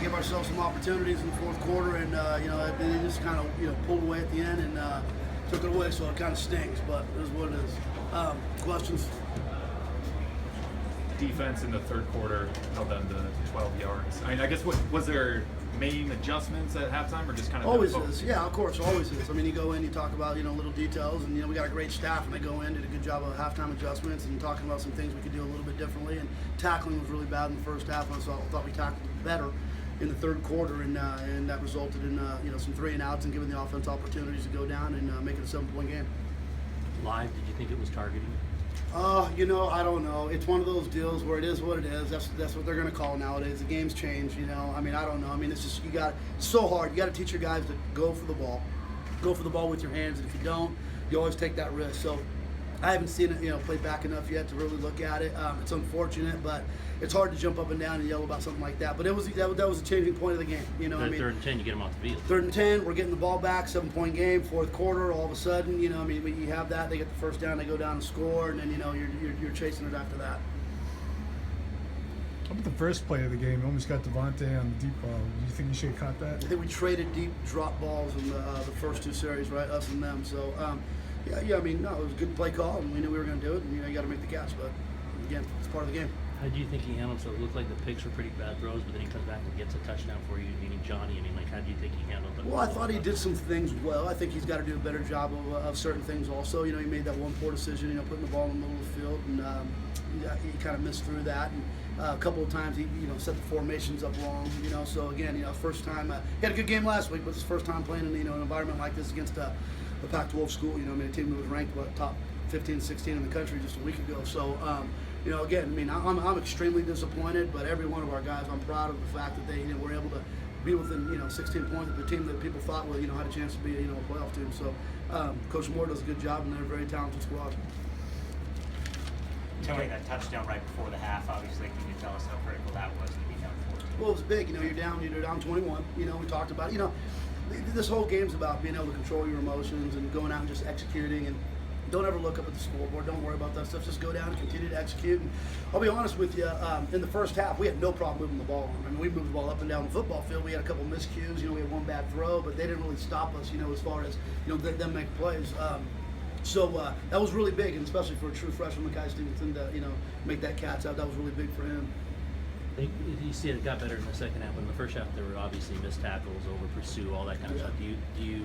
gave ourselves some opportunities in the fourth quarter, and they just kind of pulled away at the end and took it away. So it kind of stings, but it is what it is. Questions? Defense in the third quarter held them to 12 yards. I mean, I guess was there main adjustments at halftime, or just kind of always is? Yeah, of course, always is. I mean, you go in, you talk about little details, and we got a great staff, and they go in, did a good job of halftime adjustments and talking about some things we could do a little bit differently. And tackling was really bad in the first half, and I thought we tackled better in the third quarter, and that resulted in some 3-and-outs and giving the offense opportunities to go down and make it a 7-point game. Live, did you think it was targeting? I don't know. It's one of those deals where it is what it is. That's what they're going to call nowadays. The game's changed, I mean, I don't know. I mean, it's just it's so hard. You got to teach your guys to go for the ball with your hands, and if you don't, you always take that risk. So I haven't seen it, played back enough yet to really look at it. It's unfortunate, but it's hard to jump up and down and yell about something like that. But that was a changing point of the game. Third and 10, you get them off the field. 3rd and 10, we're getting the ball back, 7-point game, fourth quarter. All of a sudden, you have that. They get the first down, they go down and score, and then you're chasing it after that. How about the first play of the game? You almost got Devontae on the deep ball. Do you think you should have caught that? I think we traded deep drop balls in the first two series, right? Us and them. So. Yeah. I mean, no, it was a good play call, and we knew we were going to do it. And you got to make the catch, but again, it's part of the game. How do you think he handled? So it looked like the picks were pretty bad throws, but then he comes back and gets a touchdown for you, meaning Johnny. I mean, how do you think he handled it? Well, I thought he did some things well. I think he's got to do a better job of certain things also. He made that one poor decision, putting the ball in the middle of the field, and he kind of missed through that. And a couple of times he, set the formations up wrong. So again, first time he had a good game last week, but it's his first time playing in an environment like this against the Pac-12 school. A team that was ranked top 15, 16 in the country just a week ago. So, again, I mean, I'm extremely disappointed, but every one of our guys, I'm proud of the fact that they, were able to be within, 16 points of the team that people thought, had a chance to be, a playoff team. So, Coach Moore does a good job, and they're a very talented squad. Tony, that touchdown right before the half, obviously, can you tell us how critical that was to be down 14? Well, it was big. You're down 21. We talked about it. This whole game's about being able to control your emotions and going out and just executing, and don't ever look up at the scoreboard. Don't worry about that stuff. Just go down and continue to execute. And I'll be honest with you, in the first half, we had no problem moving the ball. I mean, we moved the ball up and down the football field. We had a couple miscues. We had one bad throw, but they didn't really stop us, as far as, them make plays. So that was really big, and especially for a true freshman like Kai Stevenson to, make that catch out. That was really big for him. You see it got better in the second half, but in the first half there were obviously missed tackles, over pursue, all that kind of stuff. Do you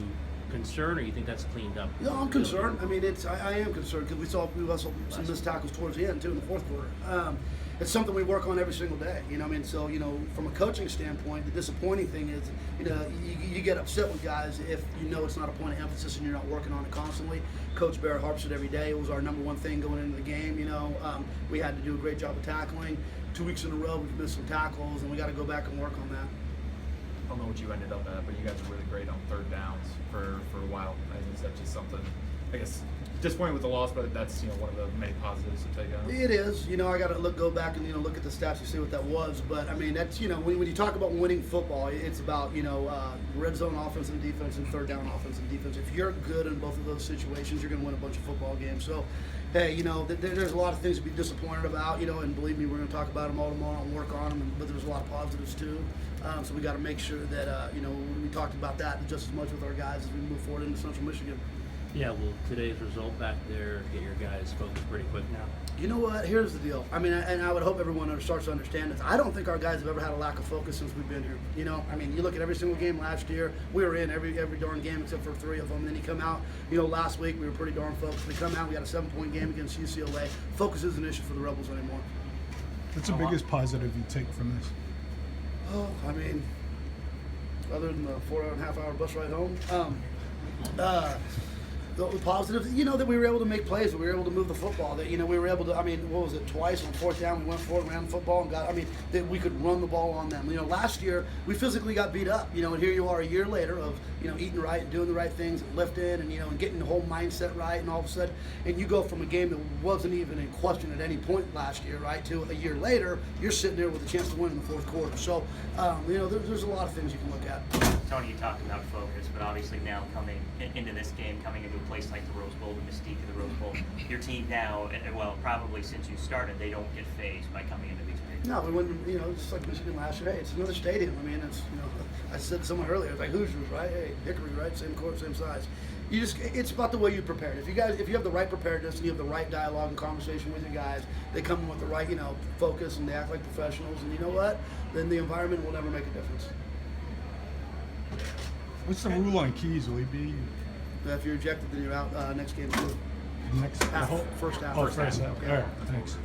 concern, or you think that's cleaned up? No, I'm concerned. I mean, I am concerned because we saw some missed tackles towards the end too in the fourth quarter. It's something we work on every single day. So from a coaching standpoint, the disappointing thing is, you get upset with guys if it's not a point of emphasis and you're not working on it constantly. Coach Bear harps it every day. It was our number one thing going into the game. We had to do a great job of tackling. 2 weeks in a row, we've missed some tackles, and we got to go back and work on that. I don't know what you ended up at, but you guys were really great on third downs for a while. I think that's just something, I guess, disappointing with the loss, but that's one of the many positives to take out. It is. I got to go back and look at the stats and see what that was. But I mean, that's when you talk about winning football, it's about red zone offense and defense and third down offense and defense. If you're good in both of those situations, you're going to win a bunch of football games. So, hey, there's a lot of things to be disappointed about. And believe me, we're going to talk about them all tomorrow and work on them. But there's a lot of positives too. So we got to make sure that we talked about that just as much with our guys as we move forward into Central Michigan. Yeah, well, today's result back there get your guys focused pretty quick now. You know what? Here's the deal. I mean, and I would hope everyone starts to understand this. I don't think our guys have ever had a lack of focus since we've been here. I mean, you look at every single game last year. We were in every darn game except for 3 of them. And then you come out, last week we were pretty darn focused. We come out, we got a 7-point game against UCLA. Focus isn't an issue for the Rebels anymore. What's the biggest positive you take from this? Oh, I mean, other than the 4.5-hour bus ride home, the positive, that we were able to make plays, that we were able to move the football, that, we were able to, I mean, what was it, twice on fourth down, we went forward, ran the football, and that we could run the ball on them. Last year, we physically got beat up, and here you are a year later of, eating right and doing the right things and lifting and getting the whole mindset right, and all of a sudden, and you go from a game that wasn't even in question at any point last year, right, to a year later, you're sitting there with a chance to win in the fourth quarter. So, there's a lot of things you can look at. Tony, you talked about focus, but obviously now coming into this game, coming into a place like the Rose Bowl, the mystique of the Rose Bowl, your team now, well, probably since you started, they don't get fazed by coming into these big No, we went, just like Michigan last year. Hey, it's another stadium. I mean, it's, I said to someone earlier, it's like Hoosiers, right? Hey, Hickory, right? Same court, same size. It's about the way you prepared. If you have the right preparedness and you have the right dialogue and conversation with your guys, they come in with the right, focus and they act like professionals. And you know what? Then the environment will never make a difference. What's the rule on keys? Will he be If you're ejected, then you're out next game too. next Half, first half. Oh, first half. Yeah. All right, thanks.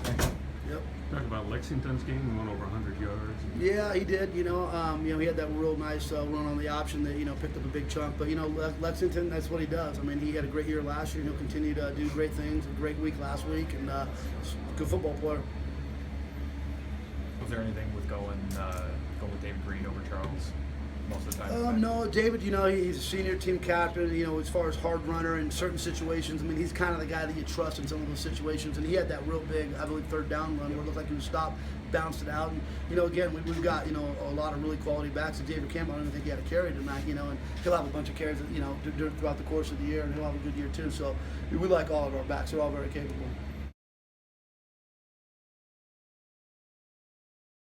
Yep. Talk about Lexington's game, he went over 100 yards. Yeah, he did. He had that real nice run on the option that picked up a big chunk. But Lexington, that's what he does. I mean, he had a great year last year. He'll continue to do great things. A great week last week, and good football player. Was there anything with going with David Reed over Charles most of the time? No, David, he's a senior team captain, as far as hard runner in certain situations. I mean, he's kind of the guy that you trust in some of those situations. And he had that real big, I believe, third down run where it looked like he was stopped, bounced it out. And, again, we've got, a lot of really quality backs. And David Campbell, I don't even think he had a carry tonight, and he'll have a bunch of carries, throughout the course of the year, and he'll have a good year too. So we like all of our backs. They're all very capable.